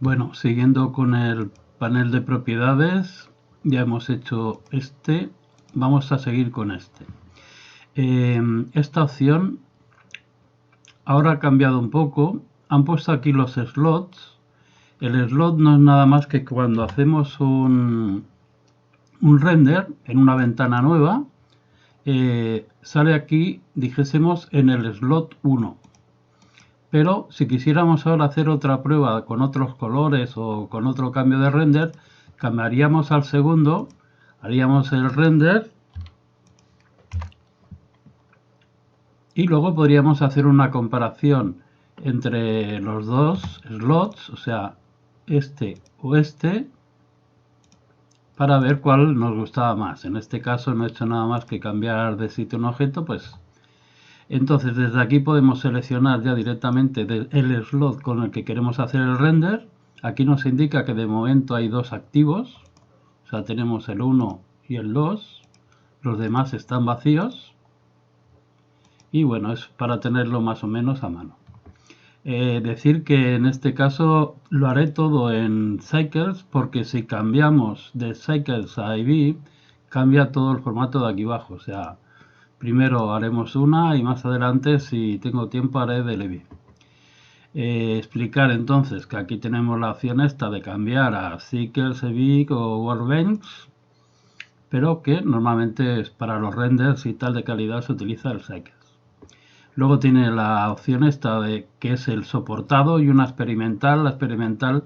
Bueno, siguiendo con el panel de propiedades, ya hemos hecho este, vamos a seguir con este. Esta opción ahora ha cambiado un poco, han puesto aquí los slots. El slot no es nada más que cuando hacemos un render en una ventana nueva, sale aquí, dijésemos, en el slot 1. Pero si quisiéramos ahora hacer otra prueba con otros colores o con otro cambio de render, cambiaríamos al segundo, haríamos el render y luego podríamos hacer una comparación entre los dos slots, o sea, este o este, para ver cuál nos gustaba más. En este caso no he hecho nada más que cambiar de sitio un objeto, pues entonces desde aquí podemos seleccionar ya directamente el slot con el que queremos hacer el render. Aquí nos indica que de momento hay dos activos, o sea tenemos el 1 y el 2, los demás están vacíos y bueno, es para tenerlo más o menos a mano. Decir que en este caso lo haré todo en Cycles, porque si cambiamos de Cycles a IV cambia todo el formato de aquí abajo, o sea, primero haremos una y más adelante, si tengo tiempo, haré de Levi. Explicar entonces que aquí tenemos la opción esta de cambiar a Cycles, Evic o Workbench, pero que normalmente es para los renders y tal de calidad se utiliza el Cycles. Luego tiene la opción esta de que es el soportado y una experimental. La experimental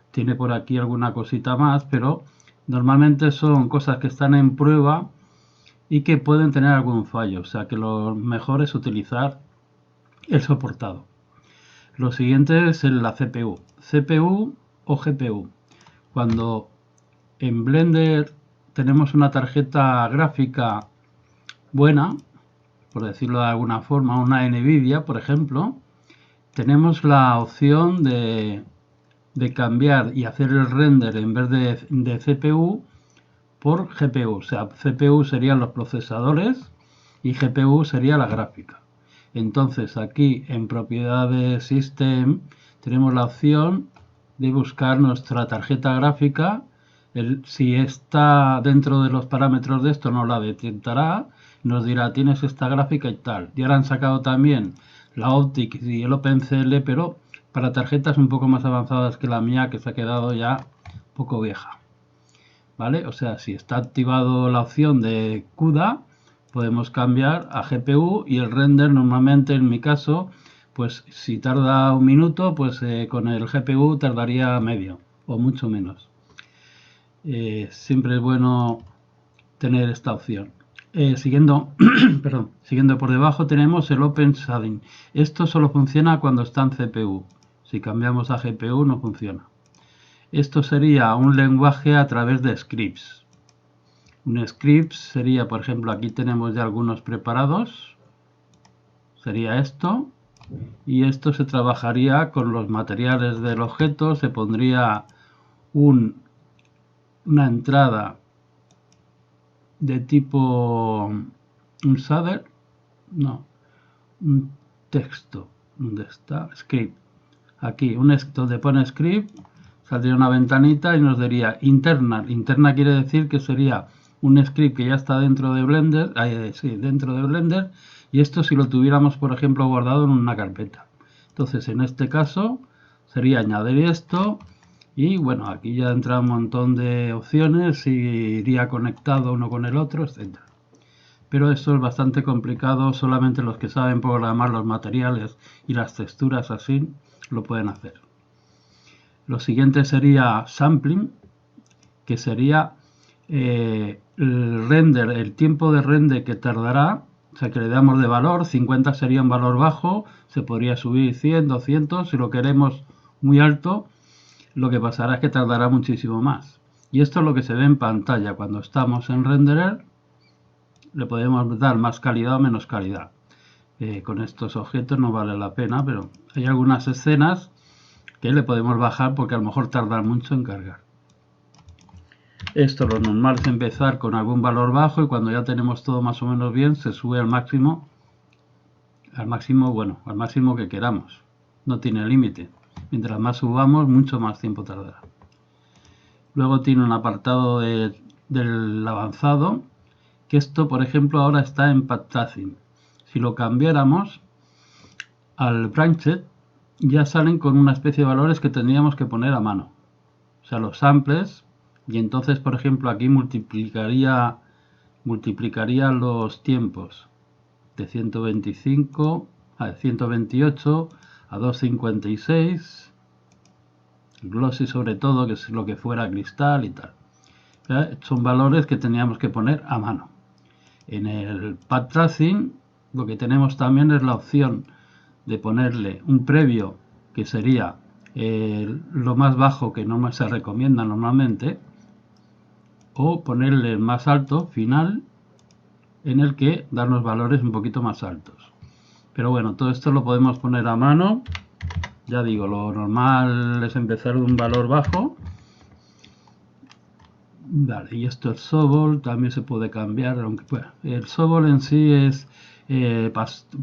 tiene por aquí alguna cosita más, pero normalmente son cosas que están en prueba y que pueden tener algún fallo, o sea que lo mejor es utilizar el soportado. Lo siguiente es la CPU. CPU o GPU. Cuando en Blender tenemos una tarjeta gráfica buena, por decirlo de alguna forma, una NVIDIA, por ejemplo, tenemos la opción de cambiar y hacer el render en vez de CPU por GPU. O sea, CPU serían los procesadores y GPU sería la gráfica. Entonces aquí en propiedades System tenemos la opción de buscar nuestra tarjeta gráfica. Si está dentro de los parámetros de esto nos la detectará, nos dirá tienes esta gráfica y tal. Y ahora han sacado también la Optix y el OpenCL, pero para tarjetas un poco más avanzadas que la mía, que se ha quedado ya un poco vieja. ¿Vale? O sea, si está activado la opción de CUDA, podemos cambiar a GPU y el render normalmente en mi caso, pues si tarda un minuto, pues con el GPU tardaría medio o mucho menos. Siempre es bueno tener esta opción. Siguiendo, perdón, siguiendo por debajo tenemos el Open Shading. Esto solo funciona cuando está en CPU. Si cambiamos a GPU no funciona. Esto sería un lenguaje a través de scripts. Un script sería, por ejemplo, aquí tenemos ya algunos preparados. Sería esto. Y esto se trabajaría con los materiales del objeto. Se pondría una entrada de tipo un shader. No. Un texto. ¿Dónde está? Script. Aquí, donde pone script. Saldría una ventanita y nos diría internal. Interna quiere decir que sería un script que ya está dentro de Blender, dentro de Blender, y esto si lo tuviéramos, por ejemplo, guardado en una carpeta. Entonces, en este caso, sería añadir esto, y bueno, aquí ya entra un montón de opciones, si iría conectado uno con el otro, etc. Pero esto es bastante complicado, solamente los que saben programar los materiales y las texturas así, lo pueden hacer. Lo siguiente sería sampling, que sería el render, el tiempo de render que tardará, o sea que le damos de valor, 50 sería un valor bajo, se podría subir 100, 200, si lo queremos muy alto, lo que pasará es que tardará muchísimo más. Y esto es lo que se ve en pantalla, cuando estamos en renderer, le podemos dar más calidad o menos calidad. Con estos objetos no vale la pena, pero hay algunas escenas que le podemos bajar porque a lo mejor tarda mucho en cargar. Esto lo normal es empezar con algún valor bajo y cuando ya tenemos todo más o menos bien se sube al máximo, bueno, al máximo que queramos. No tiene límite. Mientras más subamos, mucho más tiempo tardará. Luego tiene un apartado del avanzado, que esto, por ejemplo, ahora está en path tracing. Si lo cambiáramos al branched, ya salen con una especie de valores que tendríamos que poner a mano. O sea, los samples, y entonces, por ejemplo, aquí multiplicaría los tiempos de 125 a 128 a 256, glossy sobre todo, que es lo que fuera cristal y tal. Son valores que teníamos que poner a mano. En el path tracing lo que tenemos también es la opción de ponerle un previo, que sería lo más bajo que no se recomienda normalmente, o ponerle el más alto, final, en el que dar los valores un poquito más altos. Pero bueno, todo esto lo podemos poner a mano. Ya digo, lo normal es empezar de un valor bajo. Vale, y esto es Sobol, también se puede cambiar, aunque bueno, el Sobol en sí es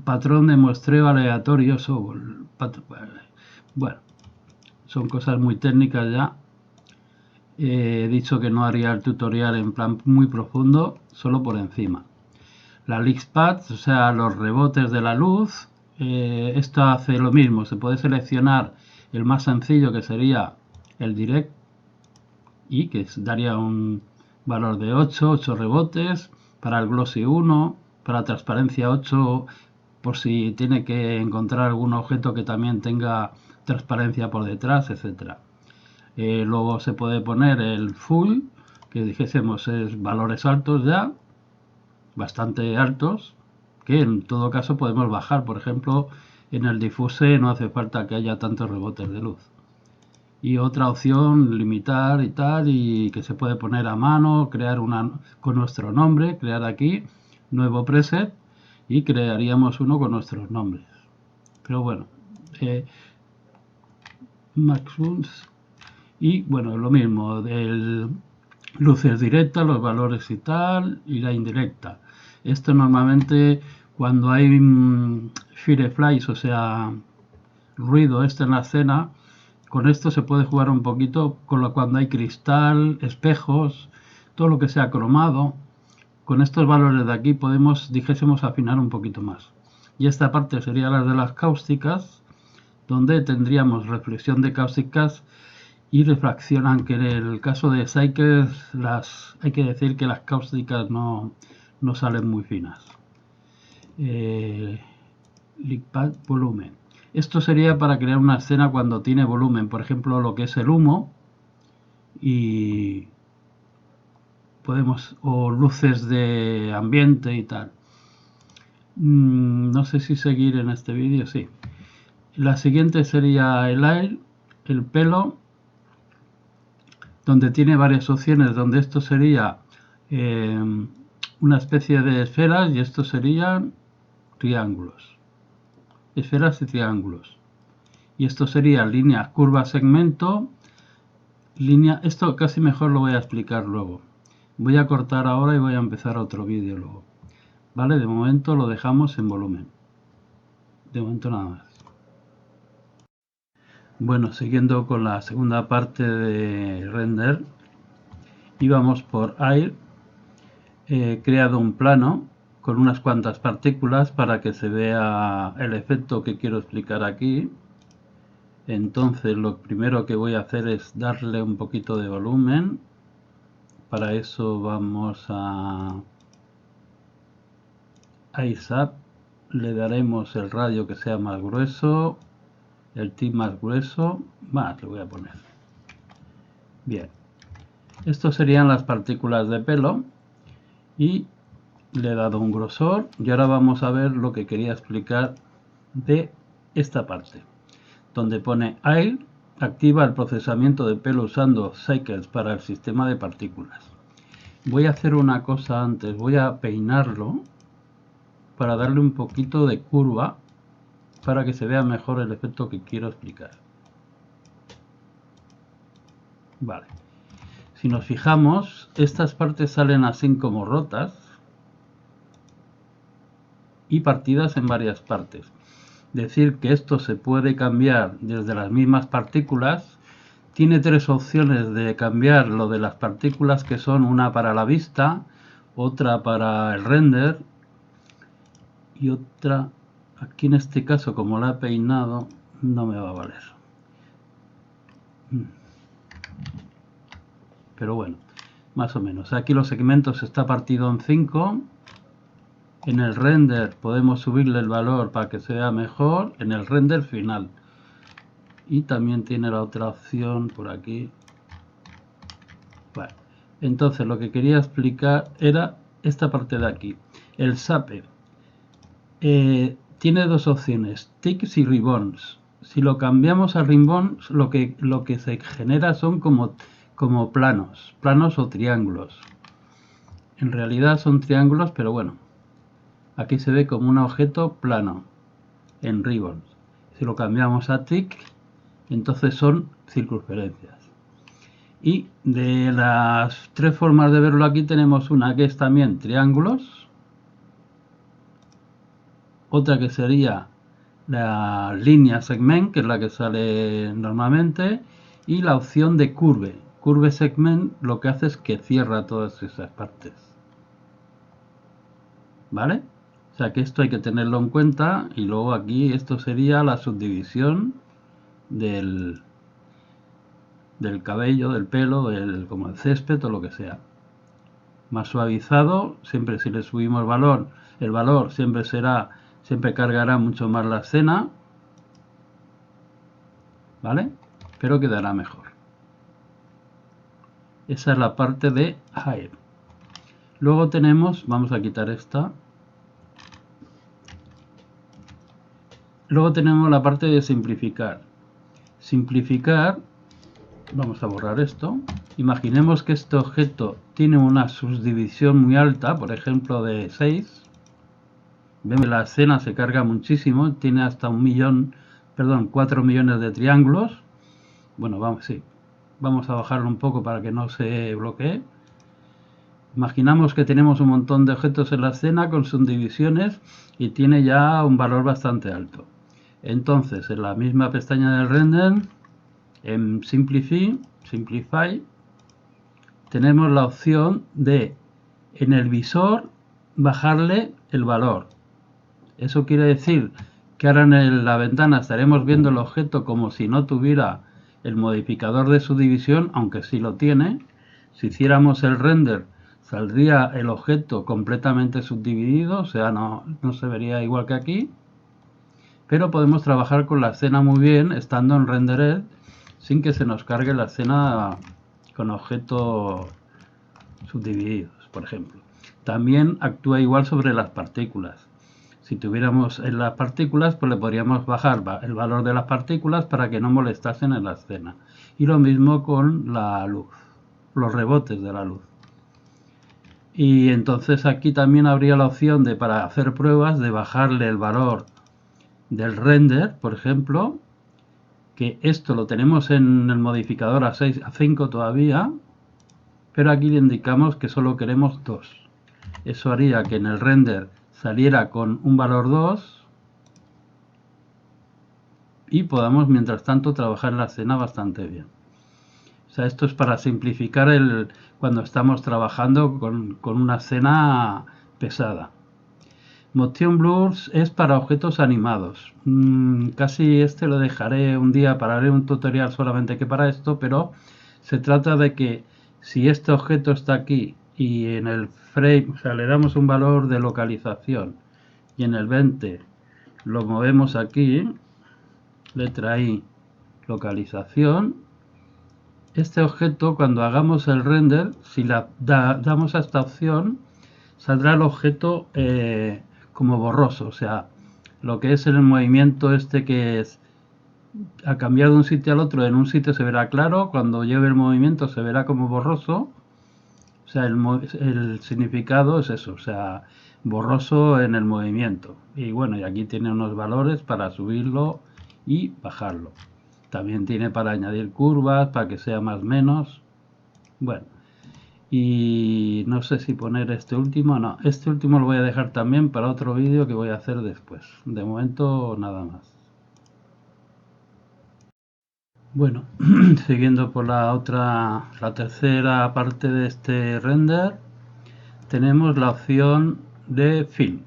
patrón de muestreo aleatorio Sobol. Bueno, son cosas muy técnicas ya. He dicho que no haría el tutorial en plan muy profundo, solo por encima. La LeaksPath, o sea, los rebotes de la luz, esto hace lo mismo, se puede seleccionar el más sencillo, que sería el direct, y que daría un valor de 8 rebotes, para el glossy 1, para transparencia 8, por si tiene que encontrar algún objeto que también tenga transparencia por detrás, etcétera. Luego se puede poner el full, que dijésemos es valores altos ya, bastante altos, que en todo caso podemos bajar. Por ejemplo, en el diffuse no hace falta que haya tantos rebotes de luz. Y otra opción, limitar y tal, y que se puede poner a mano, crear una con nuestro nombre, crear aquí, nuevo preset, y crearíamos uno con nuestros nombres. Pero bueno, Maxons, y bueno, lo mismo, luces directas, los valores y tal, y la indirecta. Esto normalmente cuando hay fireflies, o sea, ruido en la escena, con esto se puede jugar un poquito cuando hay cristal, espejos, todo lo que sea cromado. Con estos valores de aquí podemos, dijésemos, afinar un poquito más. Y esta parte sería la de las cáusticas, donde tendríamos reflexión de cáusticas y refracción, aunque en el caso de Cycles hay que decir que las cáusticas no salen muy finas. Lickpad, volumen. Esto sería para crear una escena cuando tiene volumen, por ejemplo, lo que es el humo, y podemos, o luces de ambiente y tal. No sé si seguir en este vídeo, sí. La siguiente sería el air, el pelo, donde tiene varias opciones, donde esto sería una especie de esferas y esto serían triángulos. Esferas y triángulos. Y esto sería línea, curva, segmento, línea. Esto casi mejor lo voy a explicar luego. Voy a cortar ahora y voy a empezar otro vídeo luego. Vale, de momento lo dejamos en volumen. De momento nada más. Bueno, siguiendo con la segunda parte de render, íbamos por Air. He creado un plano con unas cuantas partículas para que se vea el efecto que quiero explicar aquí. Entonces lo primero que voy a hacer es darle un poquito de volumen. Para eso vamos a ISAP, le daremos el radio que sea más grueso, el tip más grueso, más le voy a poner. Bien, estos serían las partículas de pelo y le he dado un grosor, y ahora vamos a ver lo que quería explicar de esta parte, donde pone Air activa el procesamiento de pelo usando Cycles para el sistema de partículas. Voy a hacer una cosa antes, voy a peinarlo para darle un poquito de curva para que se vea mejor el efecto que quiero explicar. Vale. Si nos fijamos, estas partes salen así como rotas y partidas en varias partes. decir que esto se puede cambiar desde las mismas partículas. Tiene tres opciones de cambiar lo de las partículas, que son una para la vista, otra para el render y otra, aquí en este caso como la he peinado, no me va a valer. Pero bueno, más o menos. Aquí los segmentos está partido en 5. En el render podemos subirle el valor para que sea mejor en el render final. Y también tiene la otra opción por aquí. Bueno, entonces lo que quería explicar era esta parte de aquí. El SAPE tiene dos opciones, ticks y ribbons. Si lo cambiamos a ribbons, lo que se genera son como planos o triángulos. En realidad son triángulos, pero bueno, aquí se ve como un objeto plano en ribbons. Si lo cambiamos a tick, entonces son circunferencias. Y de las tres formas de verlo aquí tenemos una que es también triángulos, otra que sería la línea segment, que es la que sale normalmente, y la opción de curve. Curve segment lo que hace es que cierra todas esas partes. ¿Vale? O sea que esto hay que tenerlo en cuenta, y luego aquí esto sería la subdivisión del cabello, del pelo, como el césped o lo que sea. Más suavizado, siempre si le subimos el valor siempre cargará mucho más la escena, ¿vale? Pero quedará mejor. Esa es la parte de hide. Luego tenemos, vamos a quitar esta. Luego tenemos la parte de simplificar. Simplificar, vamos a borrar esto. Imaginemos que este objeto tiene una subdivisión muy alta, por ejemplo de 6. Ven que la escena se carga muchísimo, tiene hasta 4 millones de triángulos. Bueno, vamos a bajarlo un poco para que no se bloquee. Imaginamos que tenemos un montón de objetos en la escena con subdivisiones y tiene ya un valor bastante alto. Entonces, en la misma pestaña del render, en Simplify, tenemos la opción de, en el visor, bajarle el valor. Eso quiere decir que ahora en la ventana estaremos viendo el objeto como si no tuviera el modificador de subdivisión, aunque sí lo tiene. Si hiciéramos el render, saldría el objeto completamente subdividido, o sea, no se vería igual que aquí. Pero podemos trabajar con la escena muy bien, estando en Rendered, sin que se nos cargue la escena con objetos subdivididos, por ejemplo. También actúa igual sobre las partículas. Si tuviéramos en las partículas, pues le podríamos bajar el valor de las partículas para que no molestasen en la escena. Y lo mismo con la luz, los rebotes de la luz. Y entonces aquí también habría la opción de, para hacer pruebas, de bajarle el valor del render, por ejemplo, que esto lo tenemos en el modificador a 5 todavía, pero aquí le indicamos que solo queremos 2. Eso haría que en el render saliera con un valor 2 y podamos mientras tanto trabajar en la escena bastante bien. O sea, esto es para simplificar cuando estamos trabajando con una escena pesada. Motion Blurs es para objetos animados. Casi lo dejaré un día para haré un tutorial solamente que para esto, pero se trata de que si este objeto está aquí y en el frame, o sea, le damos un valor de localización y en el 20 lo movemos aquí, letra I, localización, este objeto cuando hagamos el render, si damos a esta opción, saldrá el objeto como borroso, o sea, lo que es el movimiento que es a cambiar de un sitio al otro, en un sitio se verá claro, cuando lleve el movimiento se verá como borroso, o sea, el significado es eso, o sea, borroso en el movimiento. Y bueno, y aquí tiene unos valores para subirlo y bajarlo. También tiene para añadir curvas, para que sea más menos. Bueno, Y no sé si poner este último, no, este último lo voy a dejar también para otro vídeo que voy a hacer después. De momento nada más. Bueno, siguiendo por la tercera parte de este render, tenemos la opción de film.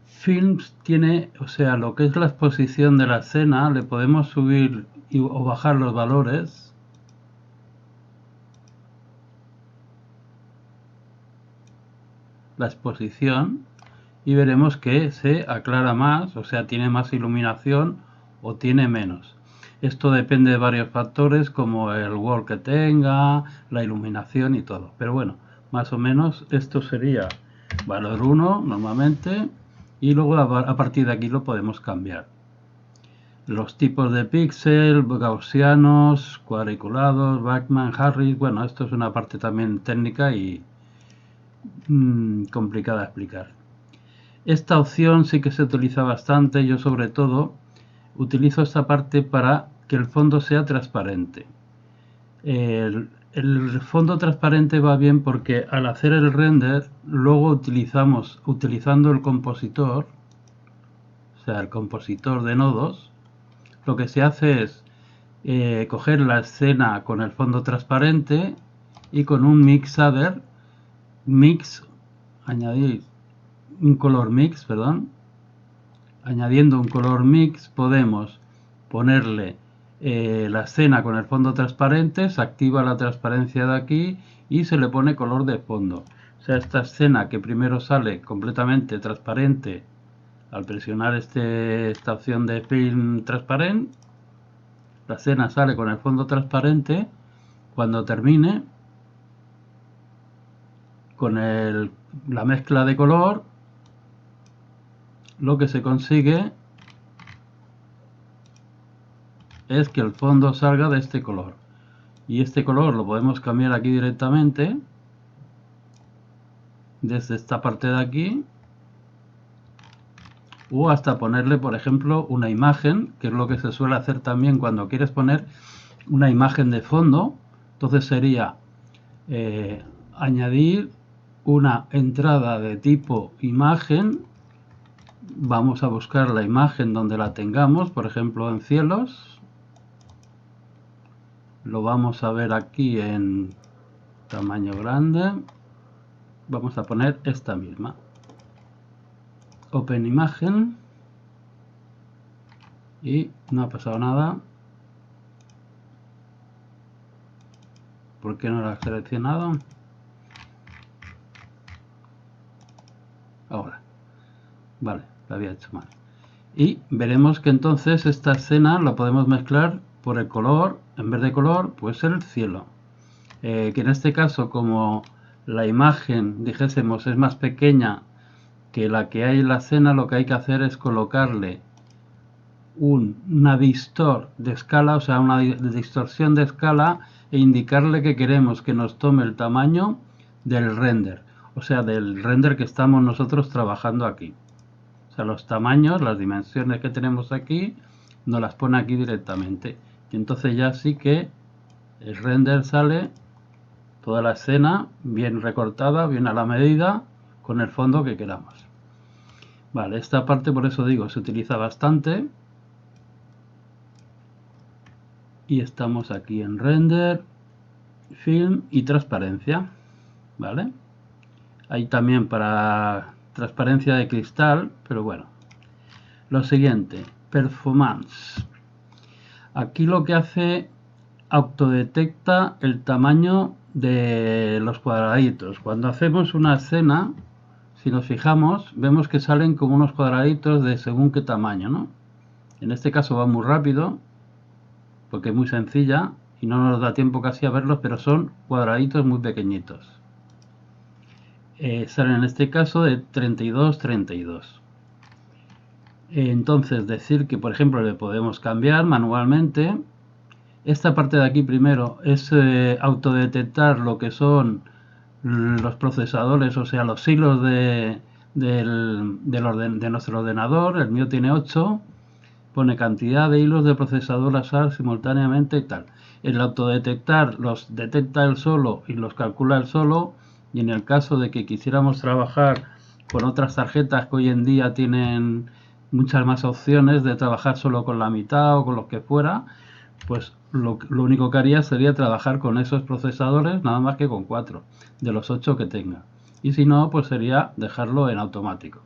Films tiene, o sea, lo que es la exposición de la escena, le podemos subir o bajar los valores. La exposición, y veremos que se aclara más, o sea, tiene más iluminación o tiene menos. Esto depende de varios factores como el world que tenga, la iluminación y todo. Pero bueno, más o menos esto sería valor 1 normalmente, y luego a partir de aquí lo podemos cambiar. Los tipos de píxel, gaussianos, cuadriculados, Bachmann, Harris, bueno, esto es una parte también técnica y complicada de explicar. Esta opción sí que se utiliza bastante, yo sobre todo utilizo esta parte para que el fondo sea transparente. El fondo transparente va bien porque al hacer el render, luego utilizando el compositor, o sea, el compositor de nodos, lo que se hace es coger la escena con el fondo transparente y con un mixader, añadir un color mix, perdón. Añadiendo un color mix podemos ponerle la escena con el fondo transparente, se activa la transparencia de aquí y se le pone color de fondo. O sea, esta escena que primero sale completamente transparente al presionar esta opción de film transparent, la escena sale con el fondo transparente. Cuando termine con la mezcla de color, lo que se consigue es que el fondo salga de este color, y este color lo podemos cambiar aquí directamente desde esta parte de aquí, o hasta ponerle, por ejemplo, una imagen, que es lo que se suele hacer también cuando quieres poner una imagen de fondo. Entonces sería añadir una entrada de tipo imagen. Vamos a buscar la imagen donde la tengamos, por ejemplo en cielos. Lo vamos a ver aquí en tamaño grande. Vamos a poner esta misma. Open imagen. Y no ha pasado nada. ¿Por qué no la he seleccionado? Ahora. Vale, lo había hecho mal. Y veremos que entonces esta escena la podemos mezclar por el color, en vez de color, pues el cielo. Que en este caso, como la imagen, dijésemos, es más pequeña que la que hay en la escena, lo que hay que hacer es colocarle una distor de escala, o sea, una distorsión de escala, e indicarle que queremos que nos tome el tamaño del render, o sea, del render que estamos nosotros trabajando aquí. O sea, los tamaños, las dimensiones que tenemos aquí, nos las pone aquí directamente. Y entonces ya sí que el render sale toda la escena bien recortada, bien a la medida, con el fondo que queramos. Vale, esta parte, por eso digo, se utiliza bastante. Y estamos aquí en render, film y transparencia. Vale. Hay también para transparencia de cristal, pero bueno. Lo siguiente, performance. Aquí lo que hace, autodetecta el tamaño de los cuadraditos. Cuando hacemos una escena, si nos fijamos, vemos que salen como unos cuadraditos de según qué tamaño, ¿no? En este caso va muy rápido, porque es muy sencilla y no nos da tiempo casi a verlos, pero son cuadraditos muy pequeñitos. Salen en este caso de 32, 32. Entonces decir que, por ejemplo, le podemos cambiar manualmente. Esta parte de aquí primero es autodetectar lo que son los procesadores, o sea, los hilos de nuestro ordenador. El mío tiene 8, pone cantidad de hilos de procesador a usar simultáneamente y tal. el autodetectar los detecta él solo y los calcula él solo, y en el caso de que quisiéramos trabajar con otras tarjetas que hoy en día tienen muchas más opciones de trabajar solo con la mitad o con lo que fuera, pues lo único que haría sería trabajar con esos procesadores nada más que con 4 de los 8 que tenga, y si no, pues sería dejarlo en automático.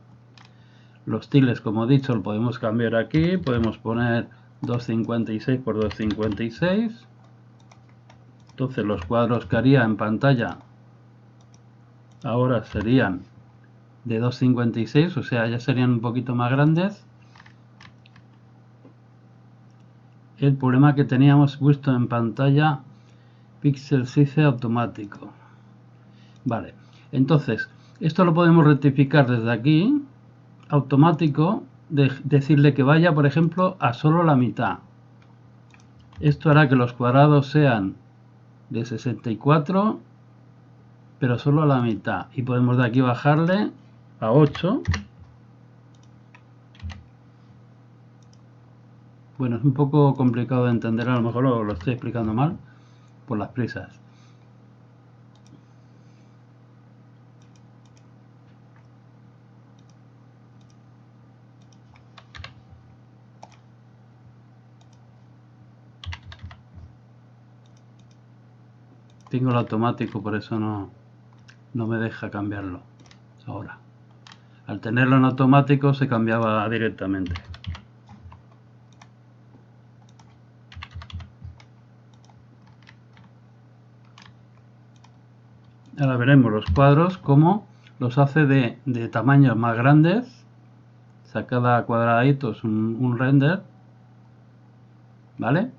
Los tiles, como he dicho, lo podemos cambiar aquí, podemos poner 256 por 256. Entonces los cuadros que haría en pantalla ahora serían de 256, o sea, ya serían un poquito más grandes. El problema que teníamos visto en pantalla, Pixel Size automático. Vale, entonces, esto lo podemos rectificar desde aquí, automático, decirle que vaya, por ejemplo, a solo la mitad. Esto hará que los cuadrados sean de 64, pero solo a la mitad. Y podemos de aquí bajarle a 8. Bueno, es un poco complicado de entender, a lo mejor lo estoy explicando mal por las prisas. Tengo el automático, por eso no me deja cambiarlo ahora. Al tenerlo en automático se cambiaba directamente. Ahora veremos los cuadros cómo los hace de tamaños más grandes. O sea, cada cuadradito es un render, ¿vale?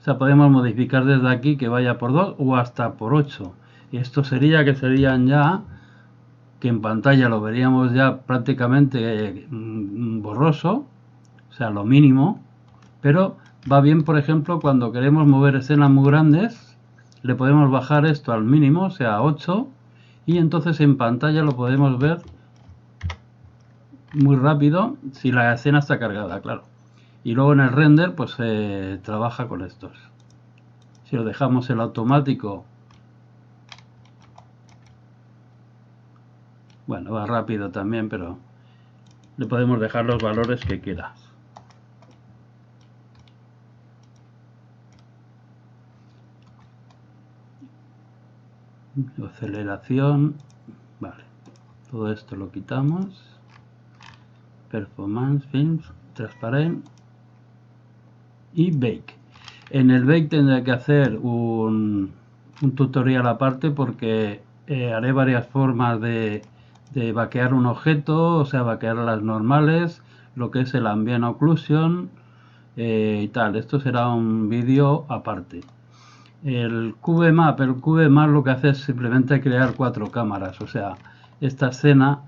O sea, podemos modificar desde aquí que vaya por 2 o hasta por 8. Y esto sería que serían ya, que en pantalla lo veríamos ya prácticamente borroso, o sea, lo mínimo, pero va bien, por ejemplo, cuando queremos mover escenas muy grandes, le podemos bajar esto al mínimo, o sea, a 8, y entonces en pantalla lo podemos ver muy rápido si la escena está cargada, claro. Y luego en el render pues se trabaja con estos. Si lo dejamos en automático, bueno, va rápido también, pero le podemos dejar los valores que quieras. Aceleración, vale, todo esto lo quitamos. Performance, Films, Transparent y Bake. En el Bake tendré que hacer un tutorial aparte porque haré varias formas de baquear un objeto, o sea, baquear las normales, lo que es el Ambient Occlusion y tal. Esto será un vídeo aparte. El QBMap lo que hace es simplemente crear 4 cámaras, o sea, esta escena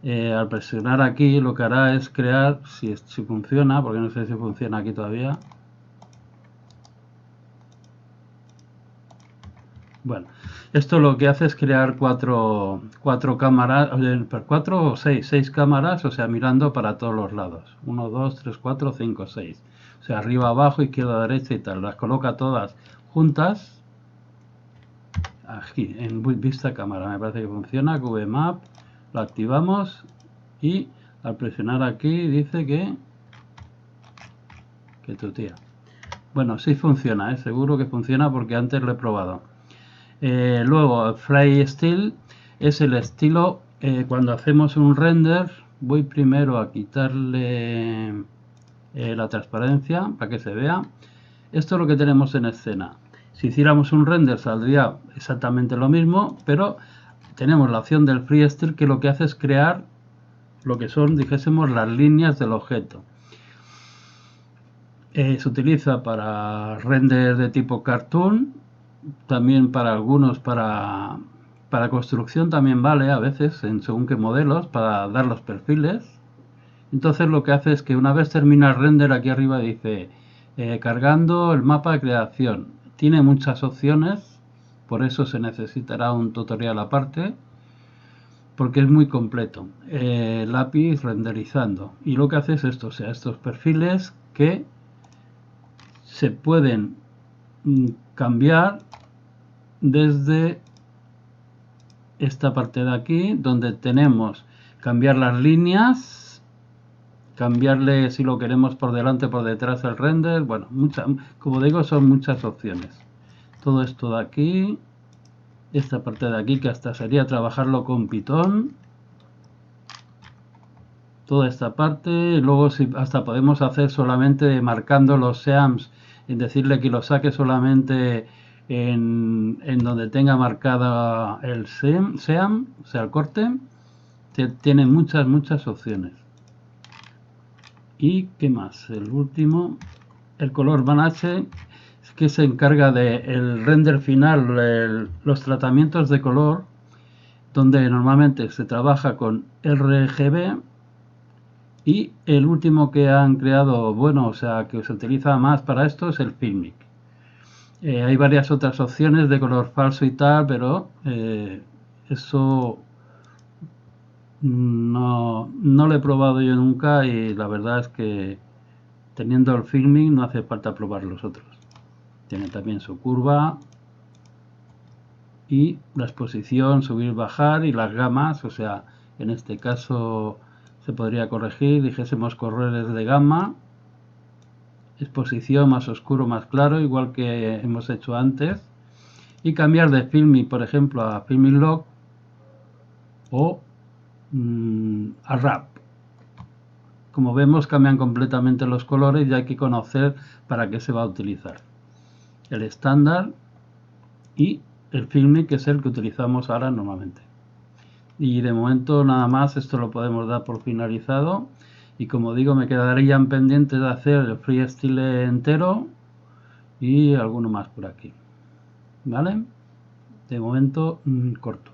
al presionar aquí lo que hará es crear, si funciona, porque no sé si funciona aquí todavía. Bueno, esto lo que hace es crear cuatro cámaras, 4 o 6 cámaras, o sea, mirando para todos los lados. 1, 2, 3, 4, 5, 6. O sea, arriba, abajo, izquierda, derecha y tal. Las coloca todas juntas. Aquí, en vista cámara, me parece que funciona. QBMap, lo activamos y al presionar aquí dice que tutía. Bueno, sí funciona, seguro que funciona porque antes lo he probado. Luego, Freestyle es el estilo cuando hacemos un render. Voy primero a quitarle la transparencia para que se vea. Esto es lo que tenemos en escena. Si hiciéramos un render saldría exactamente lo mismo, pero tenemos la opción del Freestyle que lo que hace es crear lo que son, dijésemos, las líneas del objeto. Se utiliza para render de tipo cartoon, también para algunos para construcción también vale a veces en según qué modelos para dar los perfiles. Entonces lo que hace es que una vez termina el render, aquí arriba dice cargando el mapa de creación. Tiene muchas opciones, por eso se necesitará un tutorial aparte, porque es muy completo. Lápiz renderizando, y lo que hace es esto, o sea, estos perfiles que se pueden cambiar desde esta parte de aquí, donde tenemos cambiar las líneas, cambiarle si lo queremos por delante, por detrás el render. Bueno, como digo, son muchas opciones. Todo esto de aquí, esta parte de aquí, que hasta sería trabajarlo con Python. Toda esta parte, y luego hasta podemos hacer solamente marcando los seams, y decirle que lo saque solamente en donde tenga marcada el seam, o sea, el corte. Tiene muchas opciones. ¿Y qué más? El último, el color balance, que se encarga del render final, los tratamientos de color, donde normalmente se trabaja con RGB. Y el último que han creado, bueno, o sea, que se utiliza más para esto es el Filmic. Hay varias otras opciones de color falso y tal, pero eso no lo he probado yo nunca, y la verdad es que teniendo el Filmic no hace falta probar los otros. Tiene también su curva y la exposición, subir, bajar, y las gamas, o sea, en este caso se podría corregir, dijésemos colores de gama, exposición, más oscuro, más claro, igual que hemos hecho antes, y cambiar de Filmic, por ejemplo, a Filmic Log o a RAP. Como vemos, cambian completamente los colores y hay que conocer para qué se va a utilizar. El estándar y el Filmic, que es el que utilizamos ahora normalmente. Y de momento nada más, esto lo podemos dar por finalizado. Y como digo, me quedarían pendientes de hacer el freestyle entero y alguno más por aquí. ¿Vale? De momento corto.